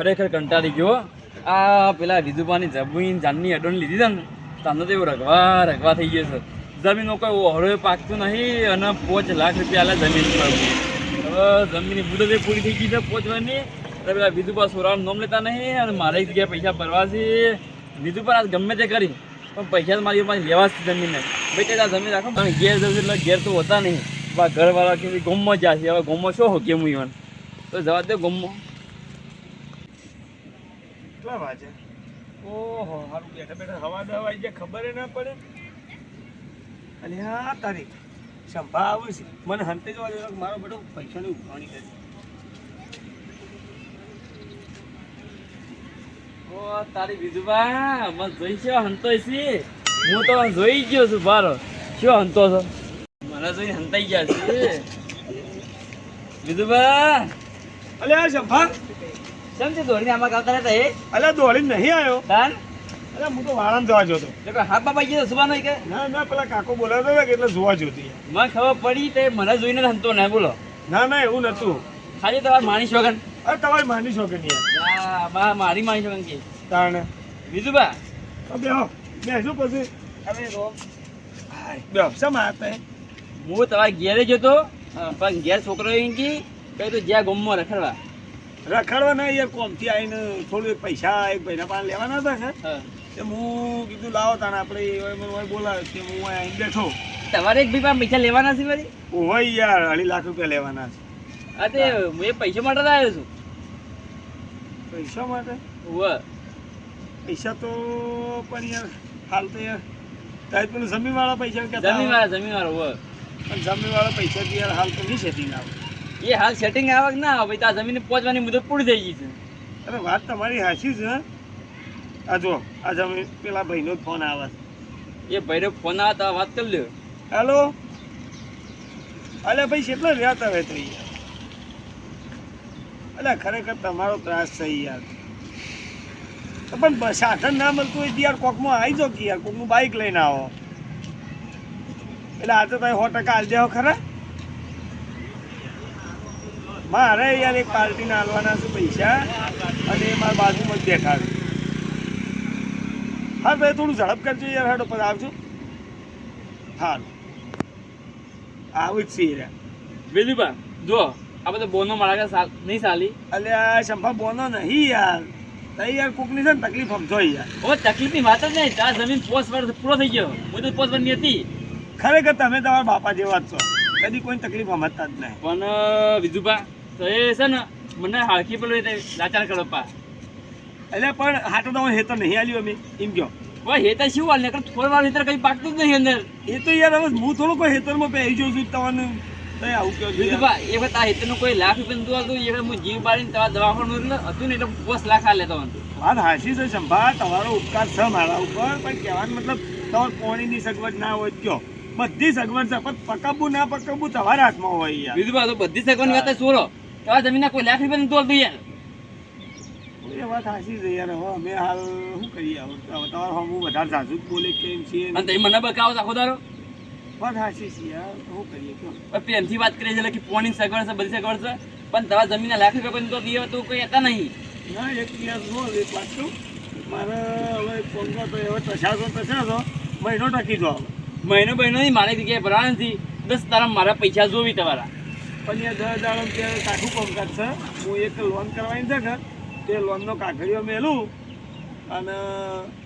ખરેખર કંટાળી ગયો. આ પેલા વિધુબાની જમીન જાનની અડોણી લીધી છે ને તાનો તો એવું રગવા થઈ ગયો છે. જમીનો કોઈ ઓહળો પાકતું નહીં અને 5 લાખ રૂપિયા આલા જમીન પર. હવે જમીનની મુદત પૂરી થઈ ગઈ છે પહોંચવાની. પેલા વિધુબા સોરાનું નામ લેતા નહીં અને મારે એક જગ્યાએ પૈસા ભરવા છે. વિધુબા આજ ગમે તે કરી પણ પૈસા મારી લેવા જ જમીનને. ભાઈ ત્યાં જમીન રાખો પણ ઘેર જવું એટલે ઘેર તો હોતા નહીં. ઘરવાળા કે ગોમમાં જશે. હવે ગોમમાં શું હો કેમ ઈવન તો જવા દે ગોમમાં. કેટલા વાગે? ઓહો સારું બેઠા બેઠા હવા દવા આવી જાય ખબર ના પડે. અને હા તારીખ સંભા આવે છે મને હંતે જ વાળો મારો બેટો પૈસાની ઉઘરાણી કરી. ઓ તારી વિધુબા મને જોઈ છે હંતોય છે. હું તો જોઈ ગયો છું બારો શું હંતો છો. મને જોઈને હંતાઈ ગયા છે વિધુબા. અલે આ સંભા સમજે દોડીને આમાં આવતા રહેતા એ અલે દોડીને નહીં આવ્યો. તાન અલે હું તો વાળામાં જવા જોતો. હા બાબા ગયો સુબા નહીં કે ના ના પેલા કાકો બોલાવતો હતા કે એટલે જોવા જોતી. મને ખબર પડી તે મને જોઈને જ હંતો ના બોલો. ના ના એવું નતું. ખાલી તમારે માની શોગન. અરે તમારી માની છો કે નહીં? મારી માની શોગન કે તાણે વિધુબા બેહો બેસું પછી હવે રો બેહો શા હતા? હું તમારા ઘેરે જતો પણ ઘેર છોકરો એમ કે કઈ તો જ્યાં ગોમમાં રખડવા રખડવા ના યાર કોમથી આવીને થોડું એક પૈસા એક ભાઈના પાસે લેવાના હતા ને હા તે હું કીધું લાવો તાણે આપણે મને બોલાવ્યો કે હું અહીં બેઠો. તમારે એક ભાઈ પૈસા લેવાના છે મારી. ઓહો યાર 2.5 લાખ રૂપિયા લેવાના છે. હા તે હું એ પૈસા માટે જ આવ્યો છું. પૈસા માટે? ઓહ પૈસા તો પણ યાર હાલ તો યાર તારે પેલું જમીનવાળા પૈસા કહેતા જમીનવાળા ઓહ પણ જમીનવાળા પૈસા તો યાર હાલ તો નહીં સેટિંગ આવે. એ હાલ સેટિંગ આવે કે ના આવે ભાઈ ત્યાં જમીન પહોંચવાની મુદત પૂરી થઈ ગઈ છે. અરે વાત તમારી સાચી છે. આ જો આ જમીન પેલા ભાઈનો જ ફોન આવે છે. એ ભાઈનો ફોન આવે તો વાત કરી લ્યો. હેલો અલે ભાઈ કેટલો રહ્યા તમે તો યાર. અલે ખરેખર તમારો ત્રાસ છે યાર. પણ સાધન ના મળતું હોય યાર કોકમાં આવી જાઓ કે યાર કોકનું બાઇક લઈને આવો. એટલે આ તો તમે 100% હાલ દેવો ખરા. મારે યાર એક પાર્ટીને હાલવાના છે પૈસા અને એ મારા બાજુમાં જ બેઠા છે. હા ભાઈ થોડું ઝડપ કરજો યાર. હેડો પછી આવજો. હા આવું જ છે યાર. વિધુબા જો આ બધો બોનો મારા નહીં ચાલી. અલે આ સંભા બોનો નહીં યાર. તઈ યાર કોકની છે ને તકલીફ સમજો યાર. ઓ તકલીફની વાત જ નહીં. ત્યાં જમીન 5 વર્ષ પૂરો થઈ ગયો. મુદત 5 વર્ષની હતી. ખરેખર તમે તમારા બાપા જેવા જ છો. કદી કોઈ તકલીફ સમજતા જ નહીં. પણ વિધુબા તો એ છે ને મને હાલકી પેલો લાચાર કરો પા. એટલે પણ હાટો તો હેતર નહીં આલ્યું અમે એમ કહો. ભાઈ હેતર શું હાલ ને થોડી વાર હેતર કઈ પાકતું જ નહીં અંદર. એ તો યાર હવે હું થોડું કોઈ હેતરમાં પહેરી જાઉં છું તમને તઈ આવું કહો છો યાર. વિધુબા એ વખત આ હેતરનું કોઈ લાખ રૂપિયા હતું એ વખત હું જીવ બાળીને તમારા દવાખાનું હતું ને એટલે 5 લાખ આ લેતો. વાત હાસી છે સંભા. તમારો ઉપકાર છે મારા ઉપર પણ કહેવાનો મતલબ તમારે પાણીની સગવડ ના હોય કયો. બધી સગવડ છે પણ પકવવું ના પકવવું તમારા હાથમાં હોય યાર. વિધુબા તો બધી સગવડની વાત છોડો. તમારા જમીનના કોઈ લાખ રૂપિયા નથી તોલતું યાર. એ વાત હાસી છે યાર. હવે અમે હાલ શું કરીએ? હવે તમારો હું વધારે ઝાઝુ જ બોલે કેમ છીએ. અને તમે મને બકાવો આખો દારો. વાત હાસી છે યાર. શું કરીએ કયો? પ્રેમથી વાત કરીએ એટલે કે પોણી સગવડ છે બધી સગવડ છે પણ તમારા જમીનના લાખ રૂપિયા કોઈ દીએ તો કોઈ હતા નહીં. ના એક દિવસ નો એક વાત કહું. મારે હવે ફોન તો હવે તસાશો મહિનો ટકી જો. મહિનો નહીં મારે જગ્યાએ ભરવા નથી. 10 તારા મારા પૈસા જોવી તમારા. પણ એ 10 દાડો ત્યાં કાઠું કામકાજ છે. હું એક લોન કરવાની છે કે તે લોનનો કાગળિયો મેલું અને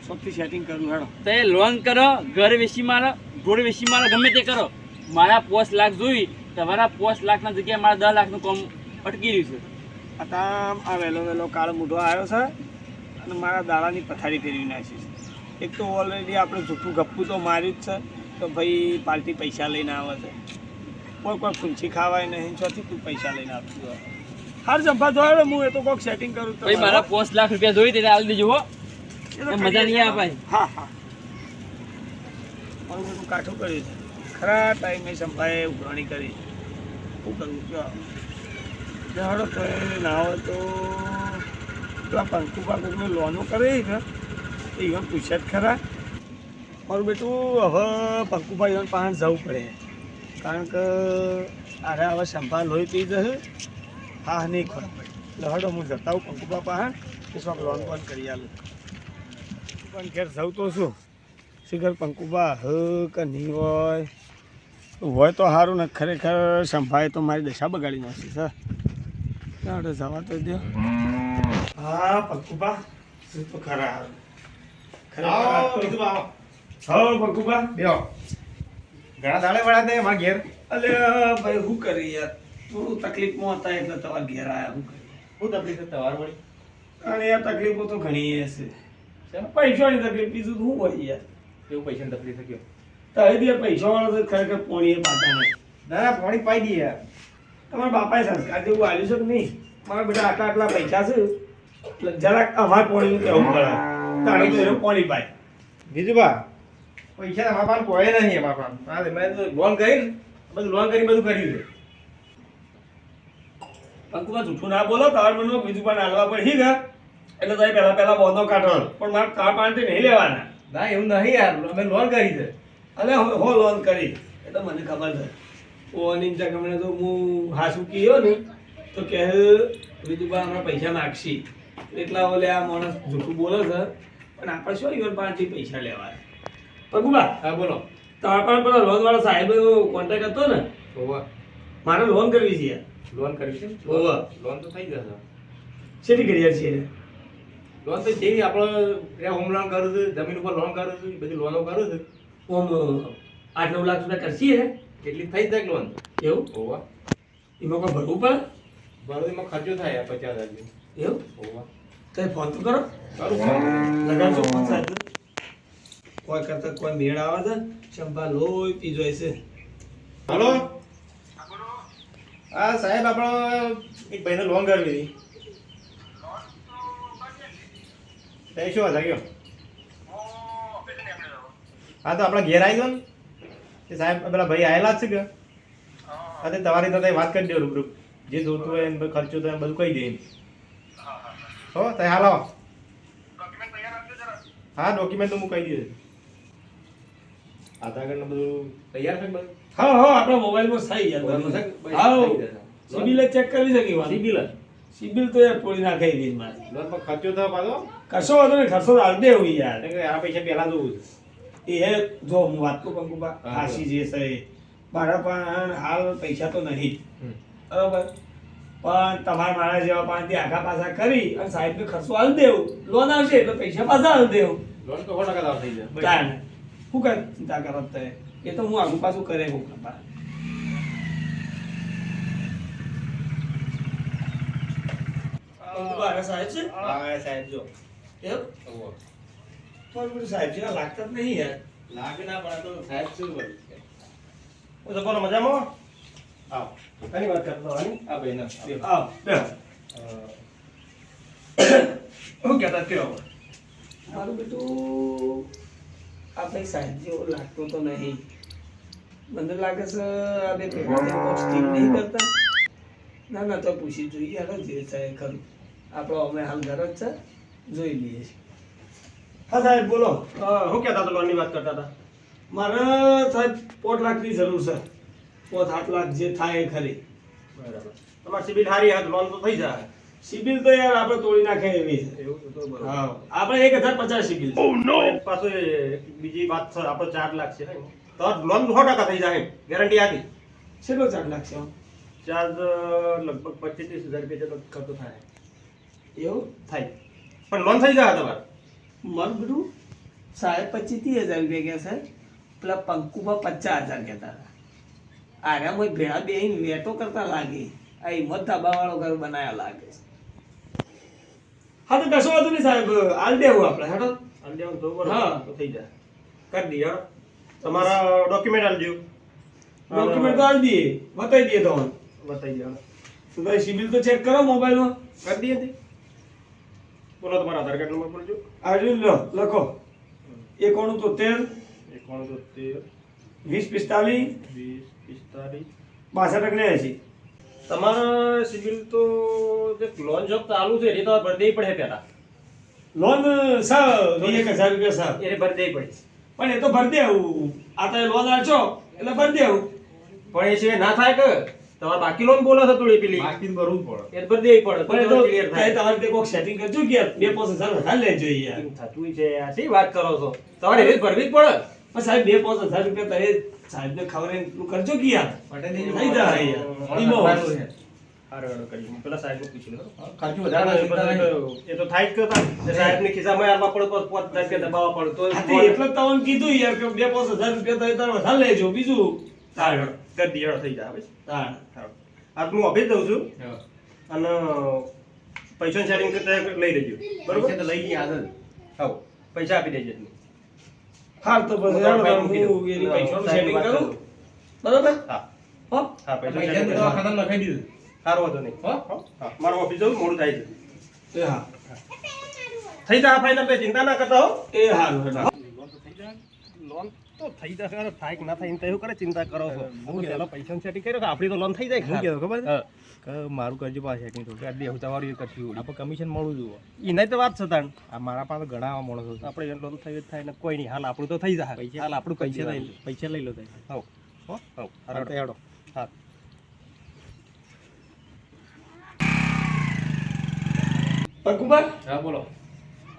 સૌથી સેટિંગ કરું. હેડો તો એ લોન કરો ઘર વેચી મારો ઢોર વેચી મારો ગમે તે કરો. મારા 5 લાખ જોઈ તમારા 5 લાખના જગ્યાએ મારા 10 લાખનું કામ અટકી રહ્યું છે. આમ આ વહેલો કાળો મૂઢો આવ્યો છે અને મારા દાડાની પથારી ફેરવી નાખી છે. એક તો ઓલરેડી આપણે જૂઠું ગપ્પું તો માર્યું જ છે તો ભાઈ પાર્ટી પૈસા લઈને આવે છે. કોઈ ફૂંચી ખાવાય નહીં. ચોથી તું પૈસા લઈને આવતું હોય. હાર જંપા જોડે હું એ તો કોઈક સેટિંગ કરું તો ભાઈ મારા 5 લાખ રૂપિયા જોઈ તે હાલ દેજો હો. મજા નહીં આવે ભાઈ. હા હા મારું બધું કાઠું કર્યું છે. ખરા ટાઈમે સંભાએ ઉઘરાણી કરી. શું કરવું કયો? હડો તો ના હોય તો પેલા પંકુ પાકુને લોનો કરે ને એ પૂછ્યા જ ખરા. મારું બેટું હવે પંકુભાઈ પાસે જવું પડે કારણ કે અરે હવે સંભાળ લોહી પી જશે. હા નહીં ખબર પડે એટલે હડો હું જતા હું પંકુબા પાસે કે લોન બોન કરી આલું પણ ઘેર જવું તો શું શિખર પંકુબા હ કે નહીં હોય તો સારું ને ખરેખર સંભાળે તો મારી દશા બગાડી નાખી સર ચાલો જવા તો દો હા પંકુબા શું તો ખરા હા પંકુબા બેહો ઘણા દાડે વળ્યા તે મારા ઘેર અલે ભાઈ શું કરી યાર થોડું તકલીફમાં હતા એટલે તમારા ઘેર આવ્યા શું કરી શું તકલીફ છે તમારે વળી અને યાર તકલીફો તો ઘણી હશે પૈસાની તકલીફ બીજું શું હોય યાર કેવું પૈસાની તકલીફ છે કયો તારે બી પૈસા વાળો તો ખરેખર પોણીએ પાતા નહીં ના ના પાણી પાઈ દઈએ યાર તમારા બાપાએ સંસ્કાર જેવું આવ્યું છે કે નહીં મારા બેટા આટલા આટલા પૈસા છે એટલે જરાક અમારે પોણીનું કહેવું પડે તારે તો એનું પોણી પાય બીજું પૈસા અમારા પાસે કોઈ નહીં અમારા પાસે હા મેં તો લોન કરીને બધું લોન કરીને બધું કર્યું છે પંકુમાં જૂઠું ના બોલો તાર મનમાં બીજું પણ હાલવા પડી ગયા એટલે તમે પહેલા બોંધો કાઢો પણ મારે તાર પાણી નહીં લેવાના ના એવું નહીં યાર અમે લોન કરી છે અરે હો લોન કરી એ તો મને ખબર છે ઓની જગમને તો હું હાસું કીયો ને તો કે વિધુબા હમણાં પૈસા નાખશી એટલા ઓલે આ માણસ જૂઠું બોલે છે પણ આપણે શું ઈવન પાસેથી પૈસા લેવા પગુબા હા બોલો તમારા પાસે પેલા લોન વાળા સાહેબનો કોન્ટેક્ટ હતો ને ઓવા મારે લોન કરવી છે યાર લોન કરવી છે ઓવા લોન તો થઈ જશે શેની કરી યાર છે લોન તો જેવી આપણે હોમ લોન કરું છું જમીન ઉપર લોન કરું છું બધી લોનો કરું છું ઓમ 8-9 લાખ રૂપિયા કરશી હે એટલી થઈ જાય લોન એવું ઓવા એમાં કોઈ ભરવું પડે બરોડીમાં ખર્ચો થાય 50,000 એવું ઓવા તો ફોન તો કરો કરું લગાડજો ફોન સાહેબ કોઈ કરતા કોઈ મેળ આવે છે ચંપા લોહી પી જાય છે હલો હા સાહેબ આપણો એક ભાઈને લોન કરવી હતી 23,000 ગયો હા તો આપણે ઘેર આવી ગયો ને કે સાહેબ પેલા ભાઈ આવેલા જ છે કે હા તે તમારી સાથે વાત કરી દો રૂબરૂ જે જોતું હોય એને ખર્ચો તો બધું કહી દે હો તો હાલ આવો હા ડોક્યુમેન્ટ તો હું કહી દઉં આધાર કાર્ડ ને બધું તૈયાર છે બધું હા હા આપણા મોબાઈલમાં થઈ યાર મોબાઈલમાં છે? હા થઈ જશે. સિબિલ ચેક કરી શકી વાત સિબિલ સિબિલ તો યાર તોડી નાખી દે મારે લોન પર ખર્ચો થયો પાછો કશો વાંધો નહીં ખર્ચો તો હાલ દેવું યાર એટલે કે આ પૈસા પહેલા જોવું છે એ જો હું વાત તો પંકુબા હા, હાસી જે છે મારા પણ હાલ પૈસા તો નહીં બરોબર પણ તમારા મારા જેવા પાસેથી આગા પાછા કરી અને સાહેબને ખર્ચો હાલ દેવું લોન આવશે એટલે પૈસા પાછા હાલ દેવું લોન તો 100% થઈ જાય તાને શું કઈ ચિંતા કરો તે એ તો હું આગુ પાછું કરે હું કપા સાહેબ છે હા સાહેબ જો એમ પણ બધું સાહેબ જેવા લાગતા જ નહીં યાર લાગે ના પણ આ તો સાહેબ શું બોલ હું તો બોલો મજામાં આવ કની વાત કરતો હની આ ભાઈ ના આવ બેહો. શું કહેતા કયો મારું બેટું આપણે સાહેબ જેવો લાગતો તો નહીં મને લાગે છે આ બે પેપર સ્ટીક નહીં કરતા ના ના તો પૂછી જોઈએ હાલો જે થાય ખરું આપણો અમે હાલ ઘર જ છે જોઈ લઈએ છીએ હા સાહેબ બોલો હું કહેતા તો લોનની વાત કરતા હતા મારે સાહેબ 5 લાખની જરૂર છે 5-7 લાખ જે થાય એ ખરી બરાબર તમારી સિબિલ સારી હાથ લોન તો થઈ જાય સિબિલ તો યાર આપણે તોડી નાખે એવી છે એવું તો બરાબર હા આપણે 1050 સિબિલ છે. પાછું બીજી વાત છે આપણો 4 લાખ છે તો લોન 100% થઈ જાય ગેરંટી આપી કેટલો 4 લાખ છે ચાર્જ લગભગ 25-30 હજાર રૂપિયા જેટલો ખર્ચો થાય એવું થાય પણ લોન થઈ જાય તમારે મન બધું સાહેબ 25-30 હજાર રૂપિયા ગયા સાહેબ પેલા પંકુમાં 50,000 કહેતા હતા આર્યા કોઈ ભેળા બે વેટો કરતા લાગે આ હિંમત ધાબાવાળો ઘર બનાયા લાગે છે હા તો કશો વાંધો નહીં સાહેબ હાલ દેવું આપણે હેડો અંડેવન તો બરાબર હા. તો થઈ જાય કરી દઈએ હેડો તમારા ડોક્યુમેન્ટ આપજો ડોક્યુમેન્ટ તો હાલ દઈએ બતાવી દઈએ તો બતાવી દે તો ભાઈ સિબિલ તો ચેક કરો મોબાઈલમાં કરી દઈએ તે બોલો તમારા આધાર કાર્ડ નંબર બોલજો આજુ લો લખો 9173 9173 2045 2045 62 તમારા સિબિલ તો જે લોન જોબ ચાલુ છે એ તો ભરી દેવી પડે પહેલા લોન સર 1000 રૂપિયા સર એને ભરી દેવી પડે પણ એ તો ભરી દેવું આ તો લોન આલશો એટલે ભરી દેવું પણ એ સિવાય ના થાય કે તમારે બાકી લોન બોલો છો થોડી પેલી બાકી તો ભરવું જ પડે. એ ભરી દેવી પડે પણ એ તો તો ક્લિયર તારે થાય તમારે તે કોક સેટિંગ કરજો કે યાર 2-5 હજાર વધારે લેજો યાર. એમ થતું છે આ શી વાત કરો છો તમારે એવી જ ભરવી જ પડે પણ સાહેબ 2-5 હજાર રૂપિયા તારે સાહેબને ખવડાવીને એટલું કરજો કે યાર. થઈ જાય યાર. ઈમો. હારું હારું કરી હું પેલા સાહેબને પૂછી લઉં ખર્ચો વધારે ના થાય. એ તો થાય જ કરતા તે સાહેબની ખિસ્સામાં આલવા પડે તો 5,000 રૂપિયા દબાવવા પડે તો હા તે એટલે જ તમને કીધું યાર કે 2-5 હજાર રૂપિયા તારે વધારે લેજો બીજું. હારું કરી દીધો થઈ જાય હવે હા. હારું હું ઓફિસ દઉં છું અને પૈસાની સેટિંગ કરતા લઈ લેજો બરોબર પૈસા તો લઈ ગયા આગળ. હા પૈસા આપી દેજો તમે. હા તો બસ હું યાર તમારા ભાઈને હું મૂકી દઉં. એની પૈસાનું સાહેબની સેટિંગ વાત કરું. કરું. બરાબર? હા હો? હા પૈસા પૈસા setting તો કરી ખાતામાં લખાઈ દીધું. સારું વાંધો નહીં હો? હા મારું ઓફિસ જવું મોડું થાય છે એ હા. થઈ જાય ફાઇનલ તો ચિંતા ના કરતા હો એ હારું હેડો. લોન તો થઈ જાય થાય કે ના થાય તો એવું કરે ચિંતા કરો છો હું પહેલા પૈસાની સેટિંગ કર્યો કે આપણી તો લોન થઈ જાય શું કહેતો ખબર છે? હા. કે મારું કરજો પાછું setting થોડું. આ દેવ તમારું એ કરશું આપણે કમિશન મળવું જોઈએ. એના તો વાત છે તાણ આ મારા પાસે ઘણા આવા માણસો છે. આપણે લોન થઈ જ થાય ને કોઈ નહીં હાલ આપણું તો થઈ જાય પૈસા હાલ આપણું પૈસા પૈસા લઈ લો. પૈસા લઈ લો તમે. હો હો? હો હારું તો હેડો. હા પંકુબા, હા બોલો.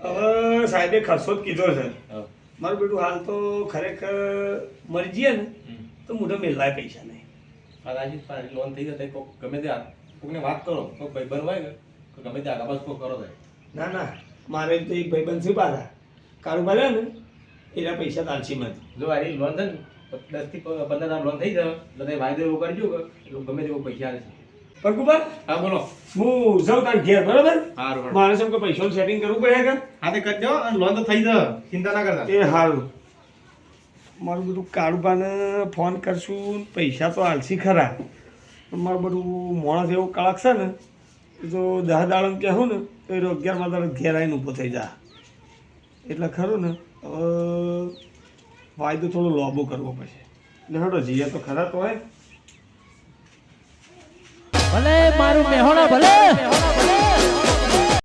હવે સાહેબે ખર્ચો જ કીધો છે. હા. મારું બેટું હાલ તો ખરેખર મરી જઈએ ને તો મોઢે મેળવાય પૈસા નહીં. આ રાજીવ લોન થઈ જાય કોક ગમે તે કોકને વાત કરો કોક ભાઈબંધ હોય ને તો ગમે તે આગળ પાછળ કોક કરો થાય. ના ના, મારે તો એક ભાઈબંધ છે પાછા કારોબાર હે ને એના પૈસા તાલસી માં. જો આ લોન છે ને 10 થી 15 લોન થઈ જાય એટલે તમે વાયદો એવો કરજો કે એટલે ગમે તેવો પૈસા આવે છે. પંકુબા, હા બોલો. હું જાઉં તાર ઘેર, બરાબર? સારું મારે શું કે પૈસાનું સેટિંગ કરવું પડે કે? હા તે કરજો અને લોન તો થઈ જાય ચિંતા ના કરતા. એ સારું. મારું બધું કારોબારને ફોન કરશું, પૈસા તો હાલસી ખરા પણ મારું બધું માણસ એવું કડક છે ને એ તો 10 દાડમ કહેવું ને તો એ 11માં દાડે ઘેર આવીને ઊભો થઈ જા. એટલે ખરું ને હવે વાયદો થોડો લોબો કરવો પડશે. એટલે હટો જઈએ તો ખરા તો હોય. ભલે મારું મેહોણા ભલે